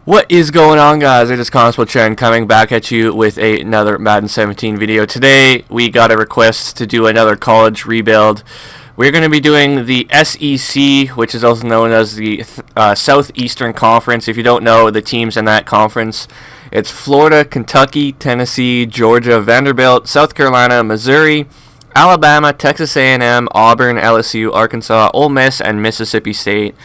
What is going on, guys? It is Constable Chen coming back at you with another Madden 17 video. Today we got a request to do another college rebuild. We're going to be doing the SEC, which is also known as the Southeastern Conference. If you don't know the teams in that conference, it's Florida, Kentucky, Tennessee, Georgia, Vanderbilt, South Carolina, Missouri, Alabama, Texas A&M, Auburn, LSU, Arkansas, Ole Miss, and Mississippi State.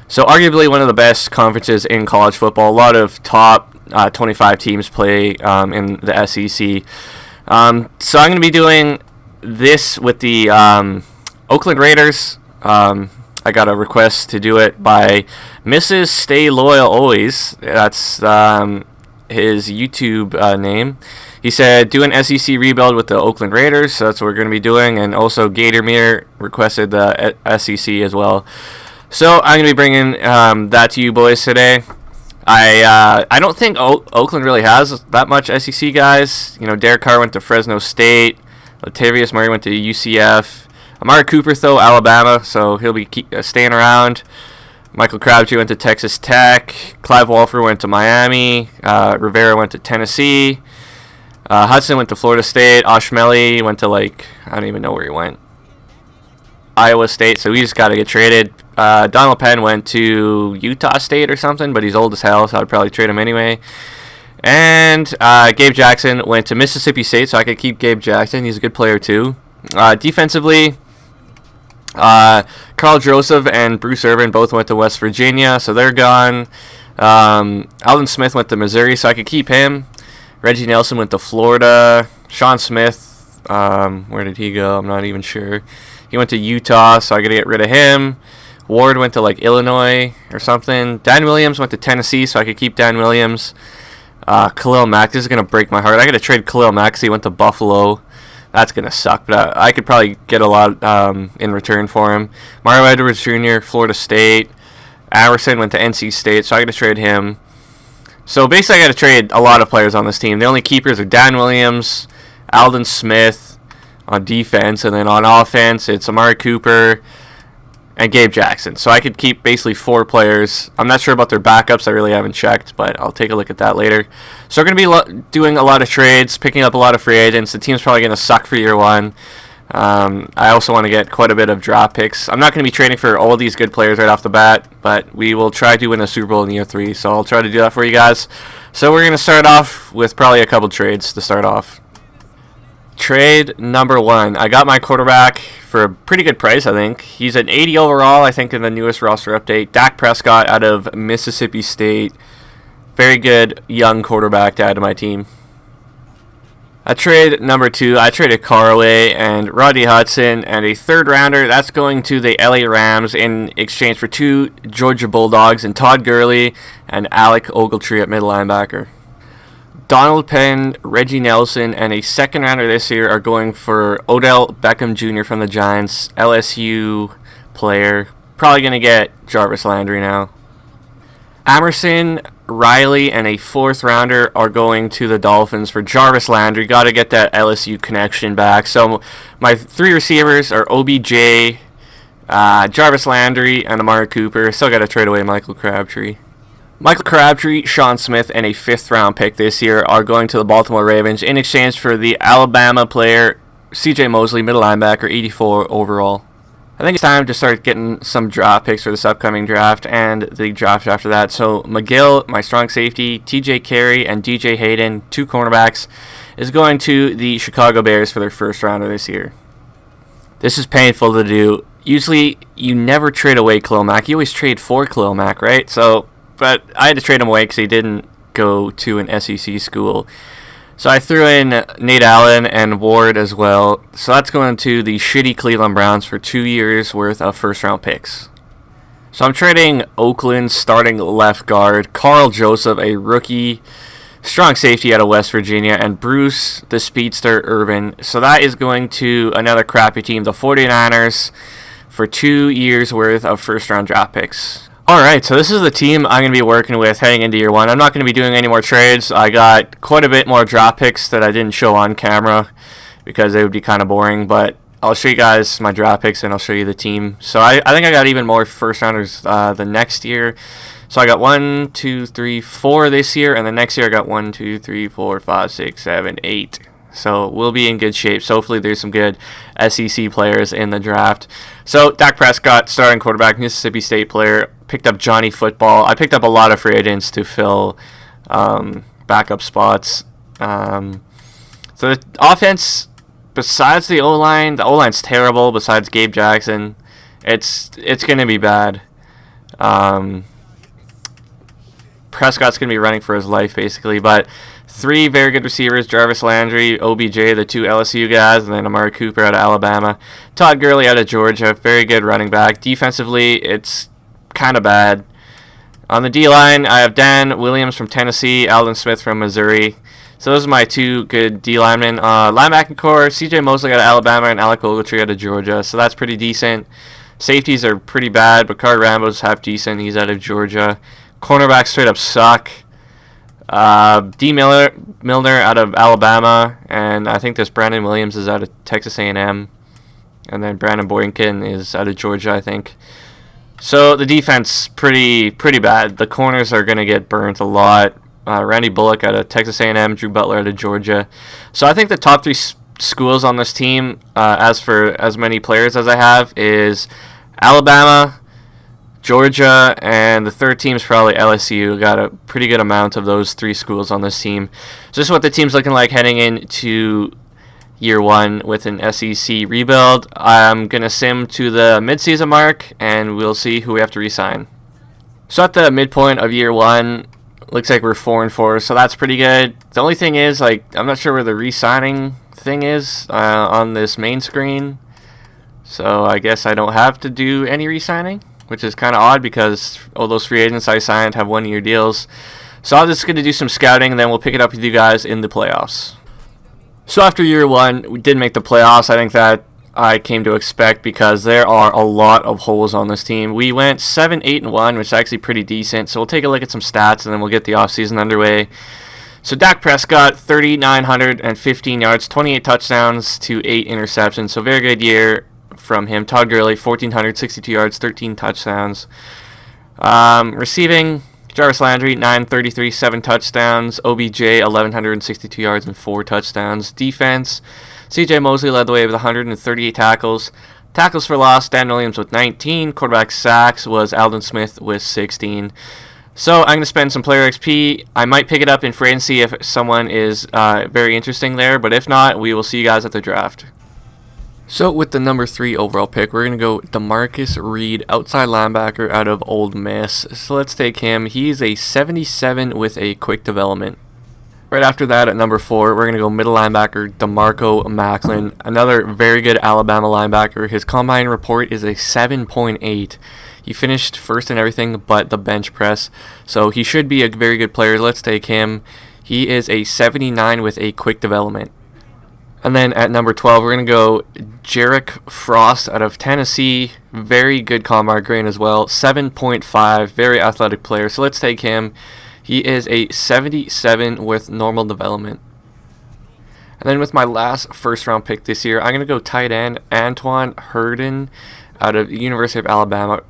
So arguably one of the best conferences in college football. A lot of top 25 teams play in the SEC. So I'm going to be doing this with the Oakland Raiders. I got a request to do it by Mrs. Stay Loyal Always. That's his YouTube name. He said, do an SEC rebuild with the Oakland Raiders. So that's what we're going to be doing. And also Gatormere requested the SEC as well. So I'm going to be bringing that to you boys today. I don't think Oakland really has that much SEC guys. You know, Derek Carr went to Fresno State. Latavius Murray went to UCF. Amari Cooper, though, Alabama, so he'll be staying around. Michael Crabtree went to Texas Tech. Clive Walford went to Miami. Rivera went to Tennessee. Hudson went to Florida State. Oshmeley went to, I don't even know where he went. Iowa State, so we just got to get traded. Donald Penn went to Utah State or something, but he's old as hell, so I'd probably trade him anyway. And Gabe Jackson went to Mississippi State, so I could keep Gabe Jackson. He's a good player, too. Defensively, Carl Joseph and Bruce Irvin both went to West Virginia, so they're gone. Alden Smith went to Missouri, so I could keep him. Reggie Nelson went to Florida. Sean Smith, where did he go? I'm not even sure. He went to Utah, so I got to get rid of him. Ward went to Illinois or something. Dan Williams went to Tennessee, so I could keep Dan Williams. Khalil Mack, this is going to break my heart. I got to trade Khalil Mack because he went to Buffalo. That's going to suck, but I could probably get a lot in return for him. Mario Edwards Jr., Florida State. Amerson went to NC State, so I got to trade him. So basically I got to trade a lot of players on this team. The only keepers are Dan Williams, Alden Smith on defense, and then on offense it's Amari Cooper and Gabe Jackson. So I could keep basically 4 players. I'm not sure about their backups. I really haven't checked, but I'll take a look at that later. So we're going to be doing a lot of trades, picking up a lot of free agents. The team's probably going to suck for year one. I also want to get quite a bit of draft picks. I'm not going to be trading for all these good players right off the bat, but we will try to win a Super Bowl in year 3. So I'll try to do that for you guys. So we're going to start off with probably a couple trades to start off. Trade number 1. I got my quarterback for a pretty good price, I think. He's an 80 overall, I think, in the newest roster update. Dak Prescott out of Mississippi State. Very good young quarterback to add to my team. Trade number 2, I traded Carraway and Rodney Hudson and a 3rd rounder. That's going to the LA Rams in exchange for 2 Georgia Bulldogs and Todd Gurley and Alec Ogletree at middle linebacker. Donald Penn, Reggie Nelson, and a 2nd rounder this year are going for Odell Beckham Jr. from the Giants, LSU player. Probably going to get Jarvis Landry now. Amerson, Riley, and a 4th rounder are going to the Dolphins for Jarvis Landry. Got to get that LSU connection back. So my 3 receivers are OBJ, Jarvis Landry, and Amari Cooper. Still got to trade away Michael Crabtree. Michael Crabtree, Sean Smith, and a 5th round pick this year are going to the Baltimore Ravens in exchange for the Alabama player CJ Mosley, middle linebacker, 84 overall. I think it's time to start getting some draft picks for this upcoming draft and the draft after that. So McGill, my strong safety, TJ Carey, and DJ Hayden, 2 cornerbacks, is going to the Chicago Bears for their 1st rounder this year. This is painful to do. Usually you never trade away Khalil Mack. You always trade for Khalil Mack, right? But I had to trade him away because he didn't go to an SEC school. So I threw in Nate Allen and Ward as well. So that's going to the shitty Cleveland Browns for 2 years worth of 1st round picks. So I'm trading Oakland starting left guard, Carl Joseph, a rookie, strong safety out of West Virginia, and Bruce, the speedster, Irvin. So that is going to another crappy team, the 49ers, for 2 years worth of 1st round draft picks. Alright, so this is the team I'm going to be working with heading into year 1. I'm not going to be doing any more trades. I got quite a bit more draft picks that I didn't show on camera because they would be kind of boring, but I'll show you guys my draft picks and I'll show you the team. So I think I got even more 1st rounders the next year. So I got 1, 2, 3, 4 this year, and the next year I got 1, 2, 3, 4, 5, 6, 7, 8. So we'll be in good shape. So hopefully there's some good SEC players in the draft. So Dak Prescott, starting quarterback, Mississippi State player, picked up Johnny Football. I picked up a lot of free agents to fill backup spots. So the offense, besides the O-line's terrible. Besides Gabe Jackson, it's going to be bad. Prescott's going to be running for his life, basically. But 3 very good receivers, Jarvis Landry, OBJ, the 2 LSU guys, and then Amari Cooper out of Alabama. Todd Gurley out of Georgia, very good running back. Defensively, it's kind of bad. On the D-line, I have Dan Williams from Tennessee, Aldon Smith from Missouri. So those are my 2 good D-linemen. Linebacking core, CJ Mosley out of Alabama and Alec Ogletree out of Georgia. So that's pretty decent. Safeties are pretty bad, but Card Rambo's half decent. He's out of Georgia. Cornerbacks straight up suck. D. Milner out of Alabama, and I think this Brandon Williams is out of Texas A&M, and then Brandon Boykin is out of Georgia, I think. So the defense pretty bad. The corners are going to get burnt a lot. Randy Bullock out of Texas A&M, Drew Butler out of Georgia. So I think the top 3 schools on this team, as for as many players as I have, is Alabama, Georgia, and the third team is probably LSU. Got a pretty good amount of those 3 schools on this team. So this is what the team's looking like heading into year 1 with an SEC rebuild. I'm going to sim to the midseason mark, and we'll see who we have to re-sign. So at the midpoint of year 1, looks like we're 4-4, so that's pretty good. The only thing is, I'm not sure where the re-signing thing is on this main screen. So I guess I don't have to do any re-signing, which is kind of odd because all those free agents I signed have 1-year deals. So I'm just going to do some scouting, and then we'll pick it up with you guys in the playoffs. So after year 1, we did make the playoffs. I think that I came to expect because there are a lot of holes on this team. We went 7-8-1, which is actually pretty decent. So we'll take a look at some stats, and then we'll get the offseason underway. So Dak Prescott, 3,915 yards, 28 touchdowns to 8 interceptions. So very good year from him. Todd Gurley, 1,462 yards, 13 touchdowns. Receiving, Jarvis Landry, 933, 7 touchdowns. OBJ, 1,162 yards and 4 touchdowns. Defense, CJ Mosley led the way with 138 tackles. Tackles for loss, Dan Williams with 19. Quarterback sacks was Aldon Smith with 16. So I'm going to spend some player XP. I might pick it up in free agency if someone is very interesting there, but if not, we will see you guys at the draft. So with the number 3 overall pick, we're going to go DeMarcus Reed, outside linebacker out of Ole Miss. So let's take him. He's a 77 with a quick development. Right after that, at number 4, we're going to go middle linebacker DeMarco Macklin, another very good Alabama linebacker. His combine report is a 7.8. He finished first in everything but the bench press, so he should be a very good player. Let's take him. He is a 79 with a quick development. And then at number 12, we're going to go Jarek Frost out of Tennessee. Very good combine grade as well. 7.5, very athletic player. So let's take him. He is a 77 with normal development. And then with my last first-round pick this year, I'm going to go tight end Antoine Herndon out of the University of Alabama.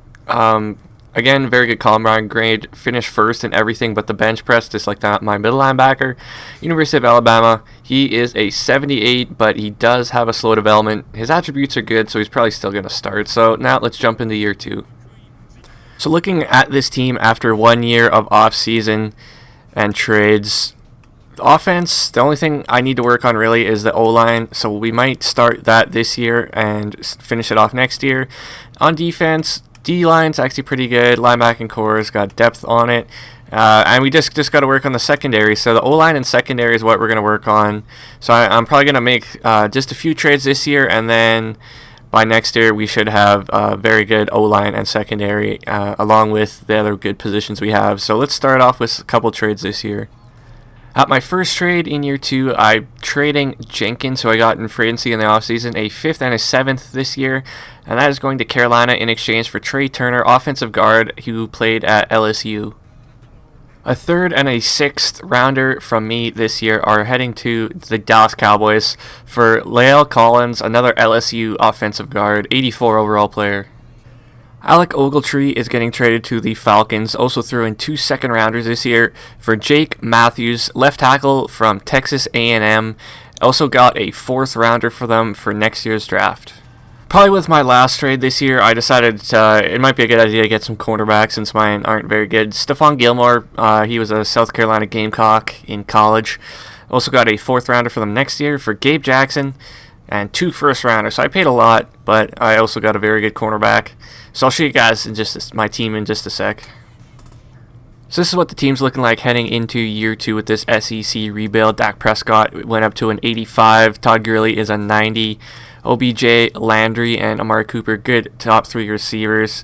Again, very good combine grade. Finished first in everything but the bench press, just like that. My middle linebacker, University of Alabama. He is a 78, but he does have a slow development. His attributes are good, so he's probably still going to start. So now let's jump into year 2. So looking at this team after 1 year of off-season and trades, the offense, the only thing I need to work on really is the O-line. So we might start that this year and finish it off next year. On defense, D-line's actually pretty good. Linebacking core's got depth on it. And we just got to work on the secondary. So the O-line and secondary is what we're going to work on. So I'm probably going to make just a few trades this year, and then by next year we should have very good O-line and secondary along with the other good positions we have. So let's start off with a couple trades this year. At my first trade in year 2, I'm trading Jenkins, who I got in free agency in the offseason, a 5th and a 7th this year, and that is going to Carolina in exchange for Trey Turner, offensive guard, who played at LSU. A 3rd and a 6th rounder from me this year are heading to the Dallas Cowboys for Lael Collins, another LSU offensive guard, 84 overall player. Alec Ogletree is getting traded to the Falcons. Also threw in 2 second-rounders this year for Jake Matthews, left tackle from Texas A&M. Also got a 4th-rounder for them for next year's draft. Probably with my last trade this year, I decided it might be a good idea to get some cornerbacks since mine aren't very good. Stephon Gilmore, he was a South Carolina Gamecock in college. Also got a 4th-rounder for them next year for Gabe Jackson and 2 first-rounders. So I paid a lot, but I also got a very good cornerback. So I'll show you guys my team in just a sec. So this is what the team's looking like heading into year 2 with this SEC rebuild. Dak Prescott went up to an 85. Todd Gurley is a 90. OBJ, Landry, and Amari Cooper, good top 3 receivers.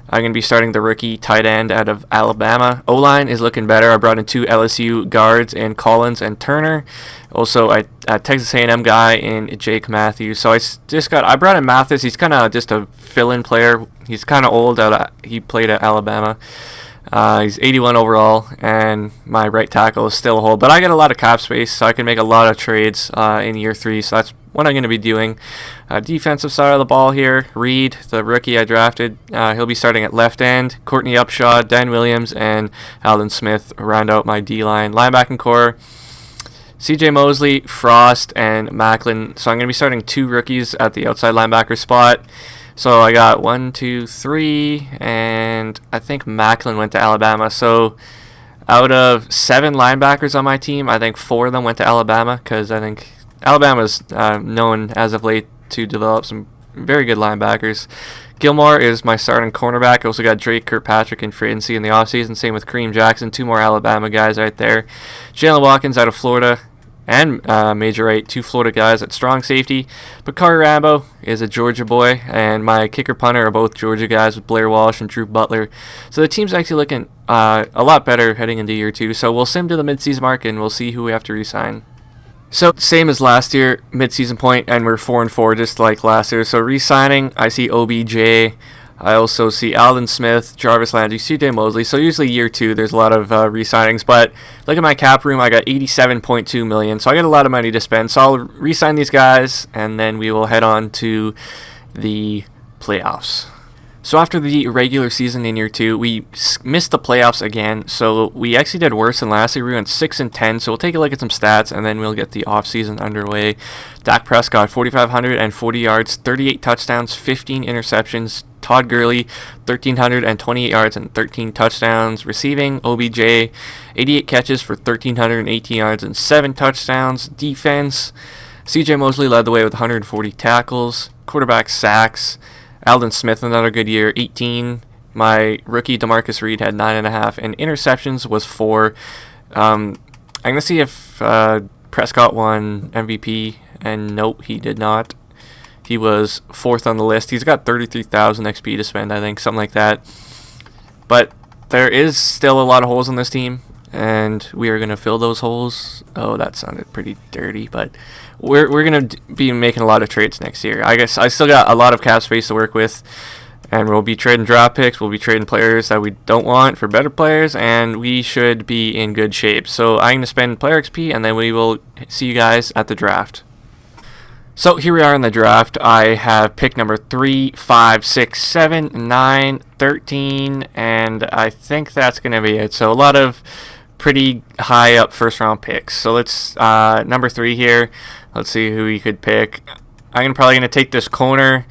I'm going to be starting the rookie tight end out of Alabama. O-line is looking better. I brought in 2 LSU guards in Collins and Turner. Also, a Texas A&M guy in Jake Matthews. So I brought in Mathis. He's kind of just a fill-in player. He's kind of old. He played at Alabama. He's 81 overall, and my right tackle is still a hold. But I get a lot of cap space, so I can make a lot of trades in year 3. So that's what I'm going to be doing. Defensive side of the ball here, Reed, the rookie I drafted, he'll be starting at left end. Courtney Upshaw, Dan Williams, and Alden Smith round out my D-line. Linebacking core, CJ Mosley, Frost, and Macklin. So I'm going to be starting 2 rookies at the outside linebacker spot. So I got 1, 2, 3, and I think Macklin went to Alabama. So out of 7 linebackers on my team, I think 4 of them went to Alabama because I think Alabama's known as of late to develop some very good linebackers. Gilmore is my starting cornerback. I also got Drake Kirkpatrick and free agency in the offseason. Same with Kareem Jackson. 2 more Alabama guys right there. Jalen Watkins out of Florida. And Major Wright, 2 Florida guys at strong safety. Bakari Rambo is a Georgia boy, and my kicker punter are both Georgia guys with Blair Walsh and Drew Butler. So the team's actually looking a lot better heading into year 2. So we'll sim to the midseason mark, and we'll see who we have to re-sign. So same as last year, midseason point, and we're 4-4 just like last year. So re-signing, I see OBJ. I also see Alden Smith, Jarvis Landry, CJ Mosley. So usually year 2, there's a lot of re-signings. But look at my cap room. I got $87.2 million. So I got a lot of money to spend. So I'll re-sign these guys, and then we will head on to the playoffs. So after the regular season in year 2, we missed the playoffs again. So we actually did worse than last year. We went 6-10. So we'll take a look at some stats, and then we'll get the offseason underway. Dak Prescott, 4,540 yards, 38 touchdowns, 15 interceptions. Todd Gurley, 1,328 yards and 13 touchdowns. Receiving, OBJ, 88 catches for 1,318 yards and 7 touchdowns. Defense, CJ Mosley led the way with 140 tackles. Quarterback sacks, Alden Smith, another good year, 18. My rookie DeMarcus Reed had 9.5, and interceptions was 4. I'm going to see if Prescott won MVP, and nope, he did not. He was 4th on the list. He's got 33,000 XP to spend, I think, something like that. But there is still a lot of holes in this team, and we are going to fill those holes. Oh, that sounded pretty dirty, but we're going to be making a lot of trades next year. I guess I still got a lot of cap space to work with, and we'll be trading draft picks. We'll be trading players that we don't want for better players, and we should be in good shape. So I'm going to spend player XP, and then we will see you guys at the draft. So here we are in the draft. I have pick number 3, 5, 6, 7, 9, 13, and I think that's going to be it. So a lot of pretty high up first round picks. So let's number 3 here. Let's see who we could pick. I'm probably going to take this corner,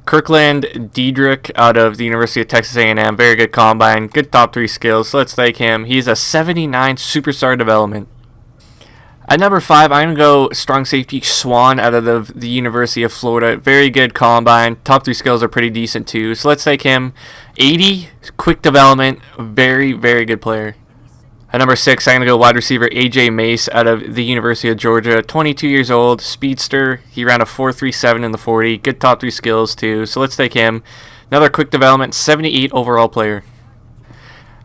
Kirkland Diedrich out of the University of Texas A&M. Very good combine, good top 3 skills. So let's take him. He's a 79 superstar development. At number 5, I'm going to go strong safety Swan out of the University of Florida. Very good combine. Top 3 skills are pretty decent too. So let's take him. 80, quick development. Very, very good player. At number 6, I'm going to go wide receiver AJ Mace out of the University of Georgia. 22 years old, speedster. He ran a 4.37 in the 40. Good top 3 skills too. So let's take him. Another quick development, 78 overall player.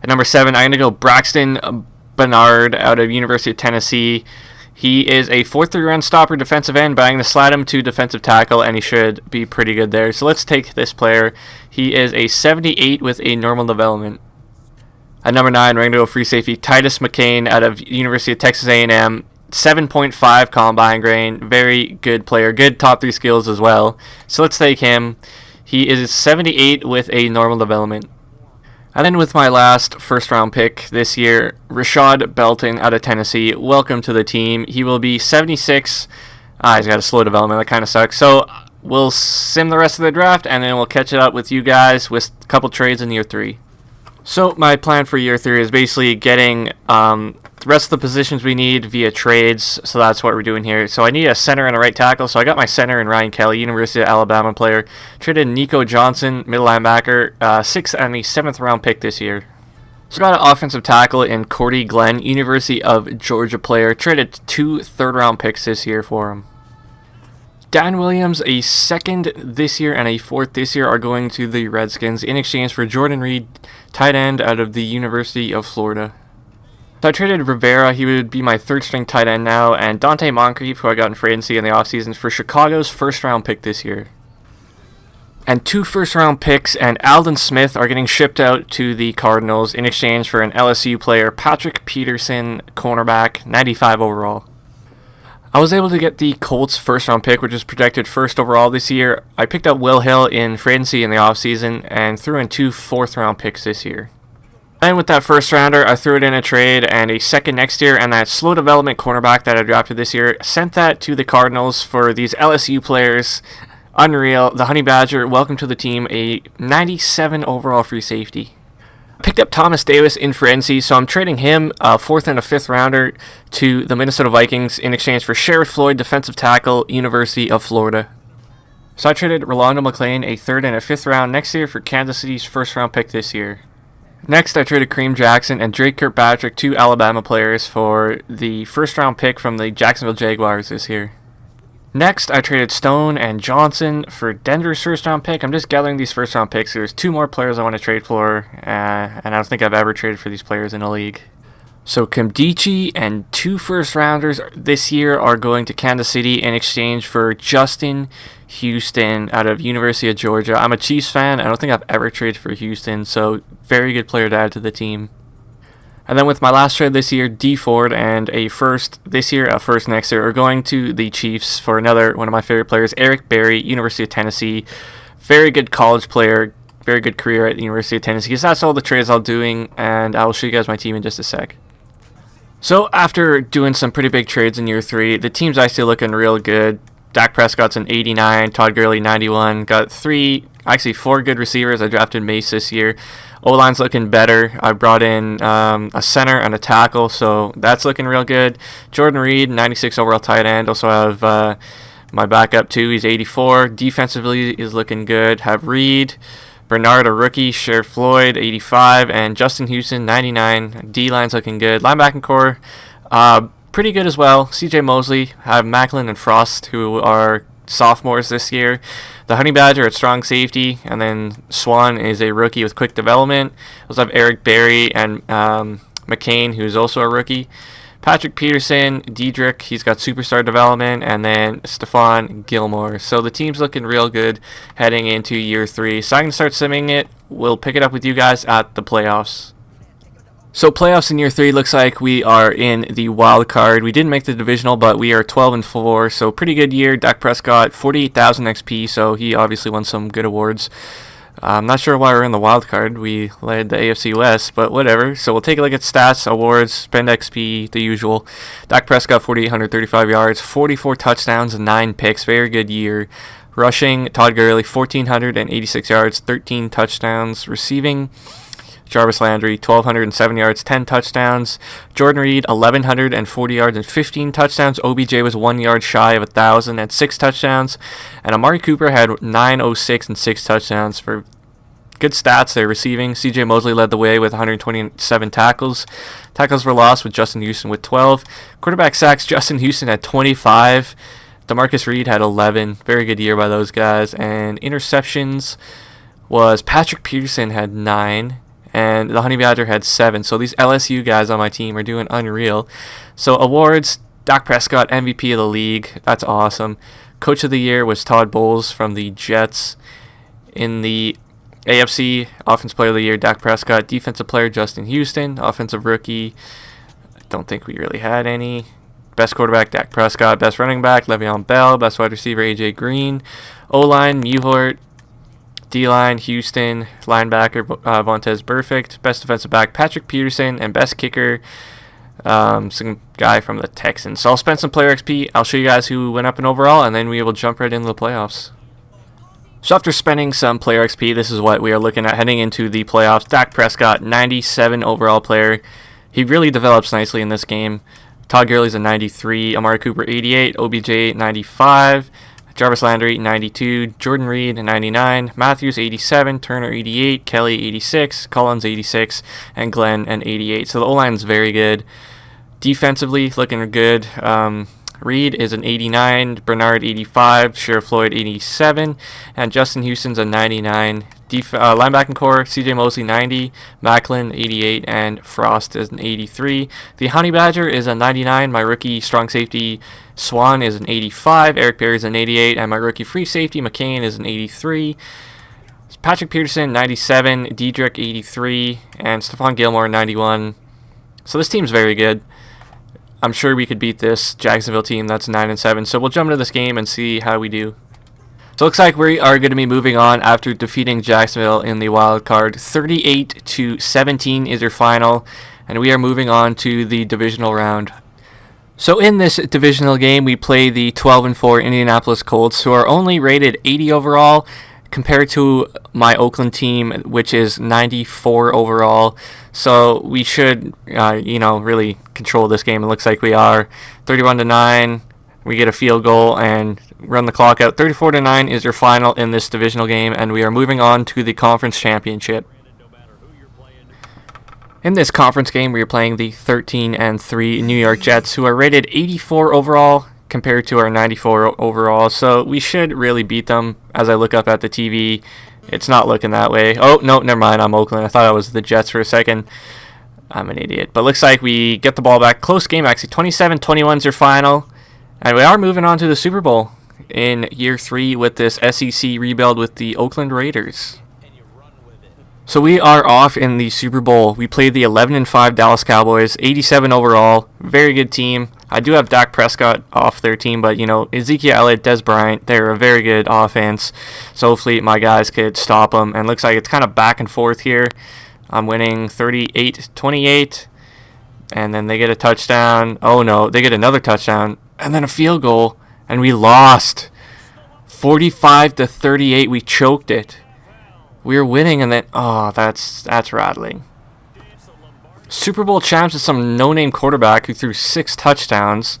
At number 7, I'm going to go Braxton Bernard out of University of Tennessee. He is a 4-3 run stopper defensive end, but I'm going to slide him to defensive tackle, and he should be pretty good there. So let's take this player. He is a 78 with a normal development. At number 9, we're going to go free safety Titus McCain out of University of Texas A&M. 7.5 combine grain. Very good player. Good top 3 skills as well. So let's take him. He is 78 with a normal development. And then with my last first-round pick this year, Rashad Belton out of Tennessee. Welcome to the team. He will be 76. He's got a slow development. That kind of sucks. So we'll sim the rest of the draft, and then we'll catch it up with you guys with a couple trades in year 3. So my plan for year 3 is basically getting the rest of the positions we need via trades. So that's what we're doing here. So I need a center and a right tackle. So I got my center in Ryan Kelly, University of Alabama player. Traded Nico Johnson, middle linebacker, 6th and the 7th round pick this year. So got an offensive tackle in Cordy Glenn, University of Georgia player. Traded 2 third-round picks this year for him. Dan Williams, a 2nd this year and a 4th this year, are going to the Redskins in exchange for Jordan Reed, tight end out of the University of Florida. So I traded Rivera, he would be my 3rd-string tight end now, and Dante Moncrief, who I got in free agency in the offseason, for Chicago's 1st-round pick this year. And 2 first-round picks and Aldon Smith are getting shipped out to the Cardinals in exchange for an LSU player, Patrick Peterson, cornerback, 95 overall. I was able to get the Colts first-round pick, which is projected 1st overall this year. I picked up Will Hill in free agency in the offseason and threw in 2 4th-round picks this year. And with that first-rounder, I threw it in a trade and a 2nd next year, and that slow development cornerback that I drafted this year, sent that to the Cardinals for these LSU players. Unreal. The Honey Badger, welcome to the team, a 97 overall free safety. Picked up Thomas Davis in free agency, so I'm trading him, a 4th and a 5th rounder, to the Minnesota Vikings in exchange for Sheriff Floyd, defensive tackle, University of Florida. So I traded Rolando McClain, a 3rd and a 5th round next year, for Kansas City's 1st-round pick this year. Next, I traded Kareem Jackson and Drake Kirkpatrick, 2 Alabama players, for the 1st-round pick from the Jacksonville Jaguars this year. Next, I traded Stone and Johnson for Denver's 1st-round pick. I'm just gathering these 1st-round picks. There's 2 more players I want to trade for, and I don't think I've ever traded for these players in a league. So Kimdichie and 2 1st-rounders this year are going to Kansas City in exchange for Justin Houston out of University of Georgia. I'm a Chiefs fan. I don't think I've ever traded for Houston, so very good player to add to the team. And then with my last trade this year, D Ford and a 1st this year, a 1st next year, are going to the Chiefs for another one of my favorite players, Eric Berry, University of Tennessee. Very good college player, very good career at the University of Tennessee. So that's all the trades I'll be doing, and I will show you guys my team in just a sec. So after doing some pretty big trades in year 3, the team's actually looking real good. Dak Prescott's an 89, Todd Gurley 91. Got 4 good receivers. I drafted Mace this year. O-line's looking better. I brought in a center and a tackle, so that's looking real good. Jordan Reed, 96 overall tight end. Also have my backup too. He's 84. Defensively is looking good. Have Reed, Bernard, a rookie, Sheriff Floyd, 85, and Justin Houston, 99. D-line's looking good. Linebacking core, pretty good as well. CJ Mosley, have Macklin and Frost, who are sophomores this year. The Honey Badger at strong safety, and then Swan is a rookie with quick development. We also have Eric Berry and McCain, who's also a rookie. Patrick Peterson, Diedrich, he's got superstar development, and then Stephon Gilmore. So the team's looking real good heading into year 3. So I can start simming it. We'll pick it up with you guys at the playoffs. So playoffs in year 3 looks like we are in the wild card. We didn't make the divisional, but we are 12-4, so pretty good year. Dak Prescott, 48,000 XP, so he obviously won some good awards. I'm not sure why we're in the wild card. We led the AFC West, but whatever. So we'll take a look at stats, awards, spend XP, the usual. Dak Prescott, 4,835 yards, 44 touchdowns, and 9 picks. Very good year. Rushing, Todd Gurley, 1,486 yards, 13 touchdowns. Receiving, Jarvis Landry, 1,207 yards, 10 touchdowns. Jordan Reed, 1,140 yards and 15 touchdowns. OBJ was 1 yard shy of 1,000 and 6 touchdowns. And Amari Cooper had 906 and 6 touchdowns for good stats there receiving. CJ Mosley led the way with 127 tackles. Tackles were lost with Justin Houston with 12. Quarterback sacks, Justin Houston had 25. DeMarcus Reed had 11. Very good year by those guys. And interceptions was Patrick Peterson had 9. And the Honey Badger had 7. So these LSU guys on my team are doing unreal. So awards, Dak Prescott, MVP of the league. That's awesome. Coach of the year was Todd Bowles from the Jets. In the AFC, Offensive Player of the Year, Dak Prescott. Defensive Player, Justin Houston. Offensive Rookie, I don't think we really had any. Best quarterback, Dak Prescott. Best running back, Le'Veon Bell. Best wide receiver, AJ Green. O-line, Muhort. D-line, Houston. Linebacker, Vontez Burfict. Best defensive back, Patrick Peterson. And best kicker, some guy from the Texans. So I'll spend some player XP. I'll show you guys who went up in overall, and then we will jump right into the playoffs. So after spending some player XP, this is what we are looking at heading into the playoffs. Dak Prescott, 97 overall player. He really develops nicely in this game. Todd Gurley's a 93, Amari Cooper 88, OBJ 95, Jarvis Landry 92, Jordan Reed 99, Matthews 87, Turner 88, Kelly 86, Collins 86, and Glenn an 88. So the O-line is very good. Defensively, looking good. Reed is an 89, Bernard 85, Sheriff Floyd 87, and Justin Houston's a 99. Linebacking core, CJ Mosley 90, Macklin 88, and Frost is an 83. The Honey Badger is a 99. My rookie strong safety Swan is an 85. Eric Berry is an 88, and my rookie free safety McCain is an 83. Patrick Peterson 97, Diedrich 83, and Stephon Gilmore 91. So this team's very good. I'm sure we could beat this Jacksonville team that's 9-7. So we'll jump into this game and see how we do. So it looks like we are going to be moving on after defeating Jacksonville in the wild card. 38-17 is your final, and we are moving on to the divisional round. So in this divisional game, we play the 12-4 Indianapolis Colts, who are only rated 80 overall, compared to my Oakland team, which is 94 overall. So we should, really control this game. It looks like we are. 31-9. We get a field goal and run the clock out. 34-9 is your final in this divisional game, and we are moving on to the conference championship. In this conference game, we are playing the 13-3 New York Jets, who are rated 84 overall compared to our 94 overall. So we should really beat them. As I look up at the TV, it's not looking that way. Oh, no, never mind. I'm Oakland. I thought I was the Jets for a second. I'm an idiot. But looks like we get the ball back. Close game, actually. 27-21 is your final. And we are moving on to the Super Bowl in year 3 with this SEC rebuild with the Oakland Raiders. So we are off in the Super Bowl. We played the 11-5 Dallas Cowboys, 87 overall. Very good team. I do have Dak Prescott off their team, but, Ezekiel Elliott, Des Bryant, they're a very good offense. So hopefully my guys could stop them. And looks like it's kind of back and forth here. I'm winning 38-28. And then they get a touchdown. Oh, no, they get another touchdown. And then a field goal, and we lost 45-38. We choked it. We were winning, and then that's rattling. Super Bowl champs is some no-name quarterback who threw 6 touchdowns.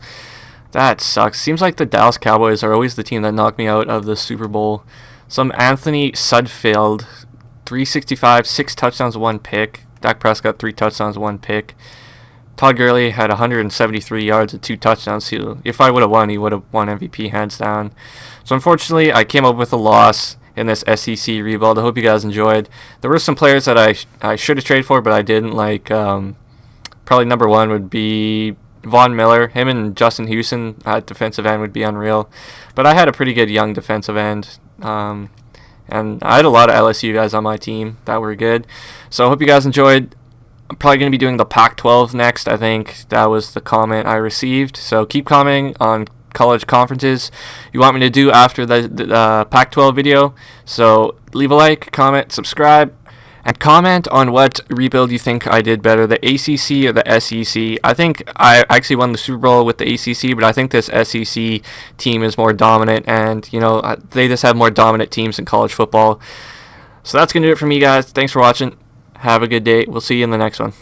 That sucks. Seems like the Dallas Cowboys are always the team that knocked me out of the Super Bowl. Some Anthony Sudfeld, 365, 6 touchdowns, 1 pick. Dak Prescott, 3 touchdowns, 1 pick. Todd Gurley had 173 yards and 2 touchdowns. So if I would have won, he would have won MVP hands down. So unfortunately, I came up with a loss in this SEC rebuild. I hope you guys enjoyed. There were some players that I should have traded for, but I didn't. Like probably number 1 would be Von Miller. Him and Justin Houston at defensive end would be unreal. But I had a pretty good young defensive end. And I had a lot of LSU guys on my team that were good. So I hope you guys enjoyed. I'm probably going to be doing the Pac-12 next. I think that was the comment I received. So keep commenting on college conferences you want me to do after the Pac-12 video. So leave a like, comment, subscribe, and comment on what rebuild you think I did better, the ACC or the SEC. I think I actually won the Super Bowl with the ACC, but I think this SEC team is more dominant, and they just have more dominant teams in college football. So that's going to do it for me, guys. Thanks for watching. Have a good day. We'll see you in the next one.